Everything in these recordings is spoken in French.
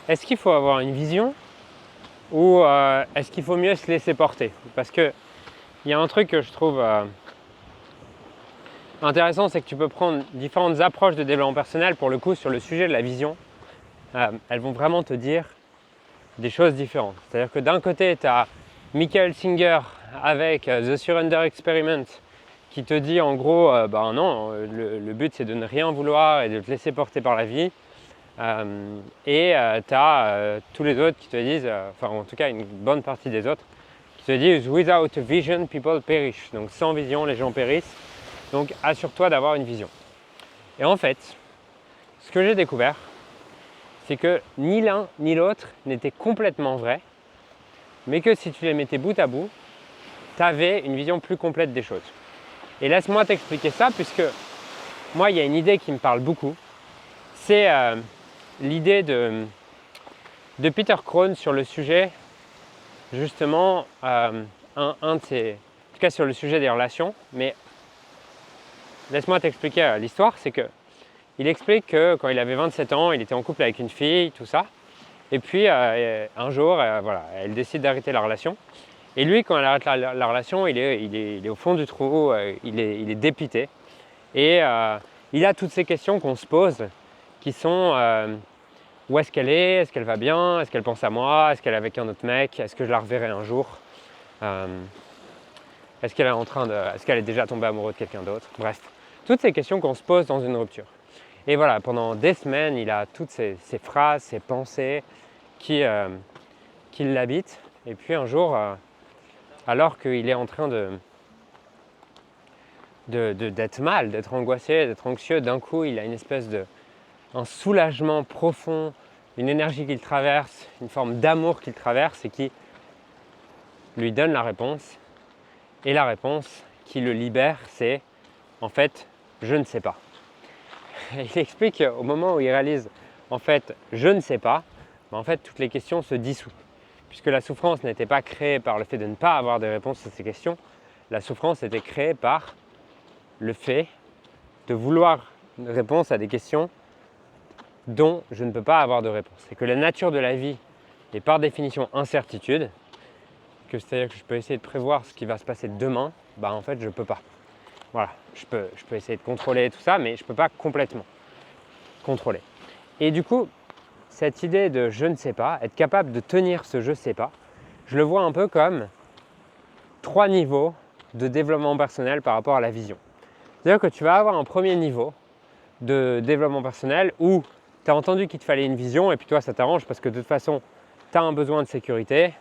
est-ce qu'il faut avoir une vision ou est-ce qu'il faut mieux se laisser porter? Parce qu'il y a un truc que je trouve intéressant, c'est que tu peux prendre différentes approches de développement personnel. Pour le coup, sur le sujet de la vision, elles vont vraiment te dire des choses différentes. C'est-à-dire que d'un côté, tu as Michael Singer avec The Surrender Experiment qui te dit en gros, ben non, le but c'est de ne rien vouloir et de te laisser porter par la vie. Tu as tous les autres qui te disent, enfin en tout cas une bonne partie des autres, qui te disent Without a vision, people perish. Donc sans vision, les gens périssent. Donc assure-toi d'avoir une vision. Et en fait, ce que j'ai découvert, c'est que ni l'un ni l'autre n'était complètement vrai, mais que si tu les mettais bout à bout, tu avais une vision plus complète des choses. Et laisse-moi t'expliquer ça, puisque moi, il y a une idée qui me parle beaucoup. C'est l'idée de Peter Crone sur le sujet, justement, un de ses, en tout cas sur le sujet des relations, mais laisse-moi t'expliquer l'histoire, c'est que il explique que quand il avait 27 ans, il était en couple avec une fille, tout ça, et puis un jour, voilà, elle décide d'arrêter la relation. Et lui, quand elle arrête la relation, il est au fond du trou, il est dépité. Et il a toutes ces questions qu'on se pose, qui sont où est-ce qu'elle va bien, est-ce qu'elle pense à moi, est-ce qu'elle est avec un autre mec, est-ce que je la reverrai un jour, est-ce qu'elle est déjà tombée amoureuse de quelqu'un d'autre, bref. Toutes ces questions qu'on se pose dans une rupture. Et voilà, pendant des semaines, il a toutes ces phrases, ces pensées qui l'habitent. Et puis un jour, alors qu'il est en train d'être mal, d'être angoissé, d'être anxieux, d'un coup, il a une espèce un soulagement profond, une énergie qu'il traverse, une forme d'amour qu'il traverse et qui lui donne la réponse. Et la réponse qui le libère, c'est en fait, je ne sais pas. Il explique au moment où il réalise, en fait, je ne sais pas, en fait, toutes les questions se dissouent. Puisque la souffrance n'était pas créée par le fait de ne pas avoir de réponse à ces questions, la souffrance était créée par le fait de vouloir une réponse à des questions dont je ne peux pas avoir de réponse. Et que la nature de la vie est par définition incertitude, que c'est-à-dire que je peux essayer de prévoir ce qui va se passer demain, bah en fait je ne peux pas. Voilà, je peux essayer de contrôler tout ça, mais je ne peux pas complètement contrôler. Et du coup, cette idée de je ne sais pas, être capable de tenir ce je ne sais pas, je le vois un peu comme 3 niveaux de développement personnel par rapport à la vision. C'est-à-dire que tu vas avoir un premier niveau de développement personnel où tu as entendu qu'il te fallait une vision et puis toi ça t'arrange parce que de toute façon tu as un besoin de sécurité.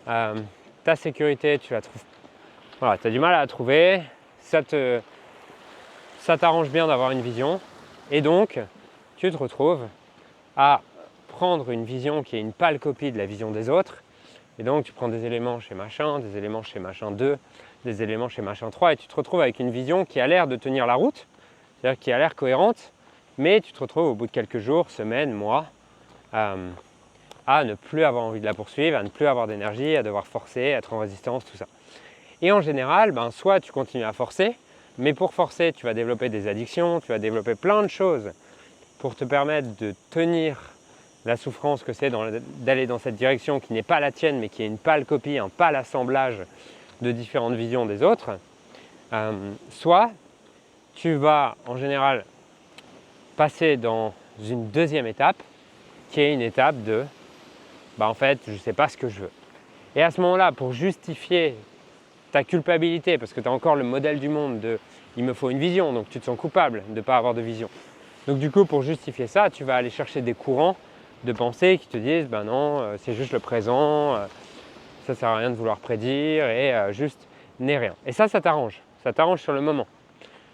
Ta sécurité, tu la trouves, voilà, tu as du mal à la trouver, ça t'arrange bien d'avoir une vision et donc tu te retrouves à prendre une vision qui est une pâle copie de la vision des autres. Et donc tu prends des éléments chez machin, des éléments chez machin 2, des éléments chez machin 3 et tu te retrouves avec une vision qui a l'air de tenir la route, c'est-à-dire qui a l'air cohérente, mais tu te retrouves au bout de quelques jours, semaines, mois, à ne plus avoir envie de la poursuivre, à ne plus avoir d'énergie, à devoir forcer, à être en résistance, tout ça. Et en général, soit tu continues à forcer, mais pour forcer, tu vas développer des addictions, tu vas développer plein de choses pour te permettre de tenir la souffrance que c'est d'aller dans cette direction qui n'est pas la tienne, mais qui est une pâle copie, un pâle assemblage de différentes visions des autres. Soit tu vas en général passer dans une deuxième étape, qui est une étape de en fait, je ne sais pas ce que je veux. Et à ce moment-là, pour justifier ta culpabilité, parce que tu as encore le modèle du monde de il me faut une vision, donc tu te sens coupable de ne pas avoir de vision. Donc du coup, pour justifier ça, tu vas aller chercher des courants de pensée qui te disent ben non, c'est juste le présent, ça ne sert à rien de vouloir prédire et juste n'est rien. Et ça t'arrange. Ça t'arrange sur le moment.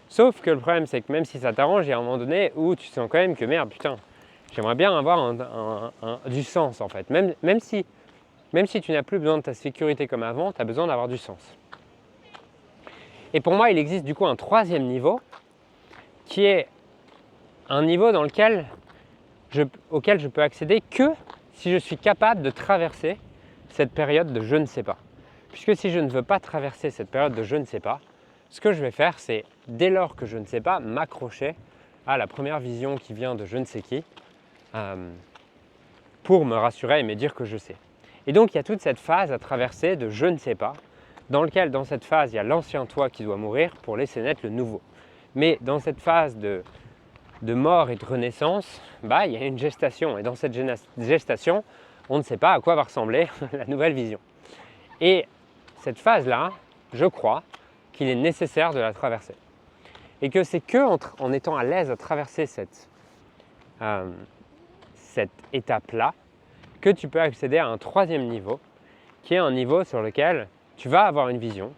Sauf que le problème, c'est que même si ça t'arrange, il y a un moment donné où tu sens quand même que merde, putain, j'aimerais bien avoir du sens en fait. Même si tu n'as plus besoin de ta sécurité comme avant, tu as besoin d'avoir du sens. Et pour moi, il existe du coup un troisième niveau qui est un niveau dans auquel je peux accéder que si je suis capable de traverser cette période de je ne sais pas. Puisque si je ne veux pas traverser cette période de je ne sais pas, ce que je vais faire, c'est dès lors que je ne sais pas, m'accrocher à la première vision qui vient de je ne sais qui, pour me rassurer et me dire que je sais. Et donc il y a toute cette phase à traverser de je ne sais pas, dans lequel dans cette phase il y a l'ancien toi qui doit mourir pour laisser naître le nouveau. Mais dans cette phase de mort et de renaissance, il y a une gestation. Et dans cette gestation, on ne sait pas à quoi va ressembler la nouvelle vision. Et cette phase-là, je crois qu'il est nécessaire de la traverser. Et que c'est en étant à l'aise à traverser cette étape-là que tu peux accéder à un troisième niveau, qui est un niveau sur lequel tu vas avoir une vision,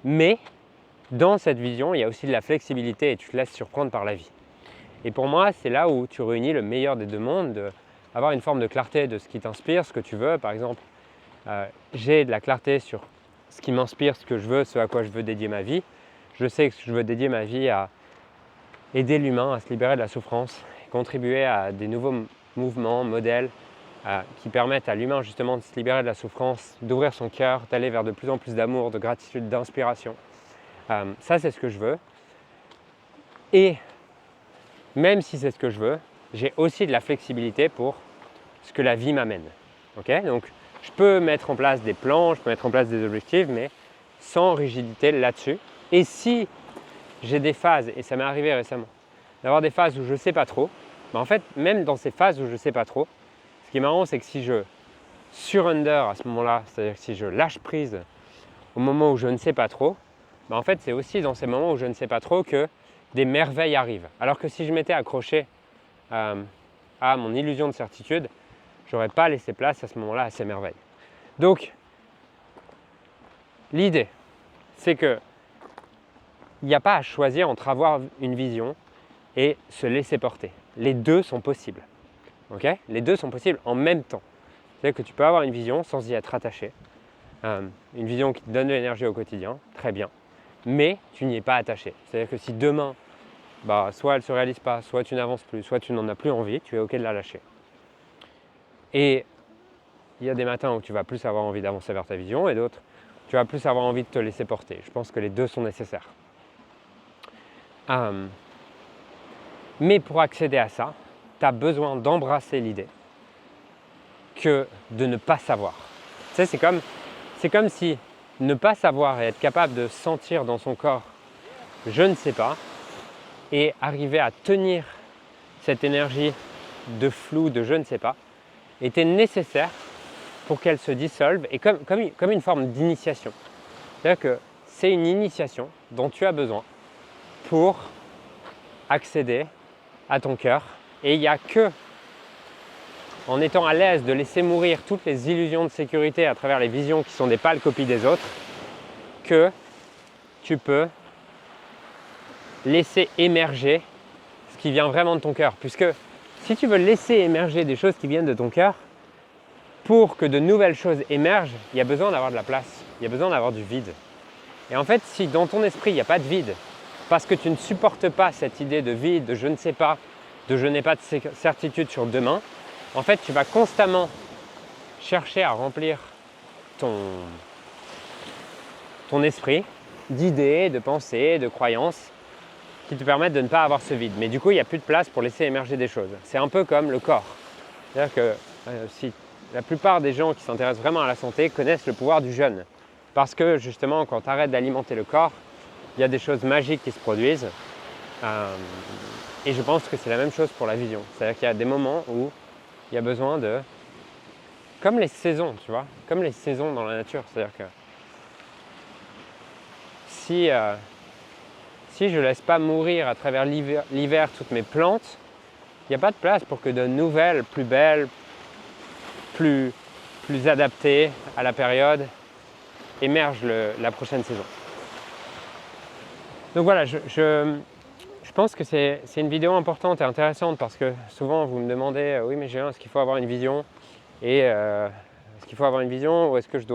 mais dans cette vision, il y a aussi de la flexibilité et tu te laisses surprendre par la vie. Et pour moi, c'est là où tu réunis le meilleur des deux mondes, d'avoir une forme de clarté de ce qui t'inspire, ce que tu veux. Par exemple, j'ai de la clarté sur ce qui m'inspire, ce que je veux, ce à quoi je veux dédier ma vie. Je sais que je veux dédier ma vie à aider l'humain à se libérer de la souffrance, contribuer à des nouveaux mouvements, modèles qui permettent à l'humain justement de se libérer de la souffrance, d'ouvrir son cœur, d'aller vers de plus en plus d'amour, de gratitude, d'inspiration. Ça, c'est ce que je veux. Et même si c'est ce que je veux, j'ai aussi de la flexibilité pour ce que la vie m'amène. Okay ? Donc, je peux mettre en place des plans, je peux mettre en place des objectifs, mais sans rigidité là-dessus. Et si j'ai des phases, et ça m'est arrivé récemment, d'avoir des phases où je ne sais pas trop, en fait, même dans ces phases où je ne sais pas trop, ce qui est marrant, c'est que si je surrender à ce moment-là, c'est-à-dire que si je lâche prise au moment où je ne sais pas trop, en fait, c'est aussi dans ces moments où je ne sais pas trop que des merveilles arrivent. Alors que si je m'étais accroché à mon illusion de certitude, je n'aurais pas laissé place à ce moment-là à ces merveilles. Donc, l'idée, c'est que il n'y a pas à choisir entre avoir une vision et se laisser porter. Les deux sont possibles. Okay ? Les deux sont possibles en même temps. C'est-à-dire que tu peux avoir une vision sans y être attaché. Une vision qui te donne de l'énergie au quotidien, très bien. Mais tu n'y es pas attaché. C'est-à-dire que si demain, soit elle ne se réalise pas, soit tu n'avances plus, soit tu n'en as plus envie, tu es OK de la lâcher. Et il y a des matins où tu vas plus avoir envie d'avancer vers ta vision et d'autres où tu vas plus avoir envie de te laisser porter. Je pense que les deux sont nécessaires. Mais pour accéder à ça, tu as besoin d'embrasser l'idée que de ne pas savoir. Tu sais, c'est comme si ne pas savoir et être capable de sentir dans son corps « je ne sais pas » et arriver à tenir cette énergie de flou, de « je ne sais pas » était nécessaire pour qu'elle se dissolve et comme une forme d'initiation. C'est-à-dire que c'est une initiation dont tu as besoin pour accéder à ton cœur. Et il n'y a que en étant à l'aise de laisser mourir toutes les illusions de sécurité à travers les visions qui sont des pâles copies des autres, que tu peux laisser émerger ce qui vient vraiment de ton cœur. Puisque si tu veux laisser émerger des choses qui viennent de ton cœur, pour que de nouvelles choses émergent, il y a besoin d'avoir de la place, il y a besoin d'avoir du vide. Et en fait, si dans ton esprit, il n'y a pas de vide, parce que tu ne supportes pas cette idée de vide, de je ne sais pas, de je n'ai pas de certitude sur demain, en fait, tu vas constamment chercher à remplir ton esprit d'idées, de pensées, de croyances qui te permettent de ne pas avoir ce vide. Mais du coup, il n'y a plus de place pour laisser émerger des choses. C'est un peu comme le corps. C'est-à-dire que si la plupart des gens qui s'intéressent vraiment à la santé connaissent le pouvoir du jeûne. Parce que justement, quand tu arrêtes d'alimenter le corps, il y a des choses magiques qui se produisent. Et je pense que c'est la même chose pour la vision. C'est-à-dire qu'il y a des moments où il y a besoin de... Comme les saisons, tu vois, comme les saisons dans la nature. C'est-à-dire que si je ne laisse pas mourir à travers l'hiver toutes mes plantes, il n'y a pas de place pour que de nouvelles, plus belles, plus adaptées à la période émergent la prochaine saison. Donc voilà, je pense que c'est une vidéo importante et intéressante parce que souvent vous me demandez oui mais Julien, est-ce qu'il faut avoir une vision et est-ce qu'il faut avoir une vision ou est-ce que je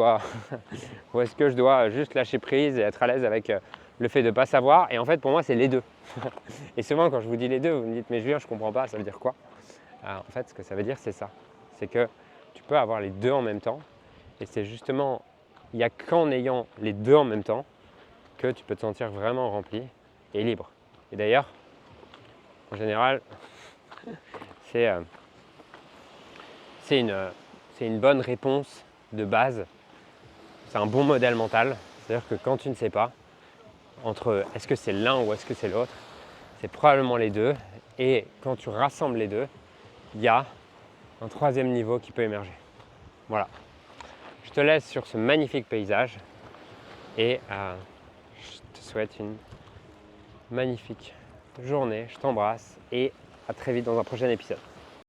dois juste lâcher prise et être à l'aise avec le fait de ne pas savoir. Et en fait pour moi c'est les deux. Et souvent quand je vous dis les deux, vous me dites mais Julien je ne comprends pas, ça veut dire quoi? En fait ce que ça veut dire c'est ça, c'est que tu peux avoir les deux en même temps et c'est justement, il n'y a qu'en ayant les deux en même temps que tu peux te sentir vraiment rempli et libre. Et d'ailleurs, en général, c'est c'est une bonne réponse de base. C'est un bon modèle mental. C'est-à-dire que quand tu ne sais pas, entre est-ce que c'est l'un ou est-ce que c'est l'autre, c'est probablement les deux. Et quand tu rassembles les deux, il y a un troisième niveau qui peut émerger. Voilà. Je te laisse sur ce magnifique paysage et je te souhaite une magnifique journée. Je t'embrasse et à très vite dans un prochain épisode.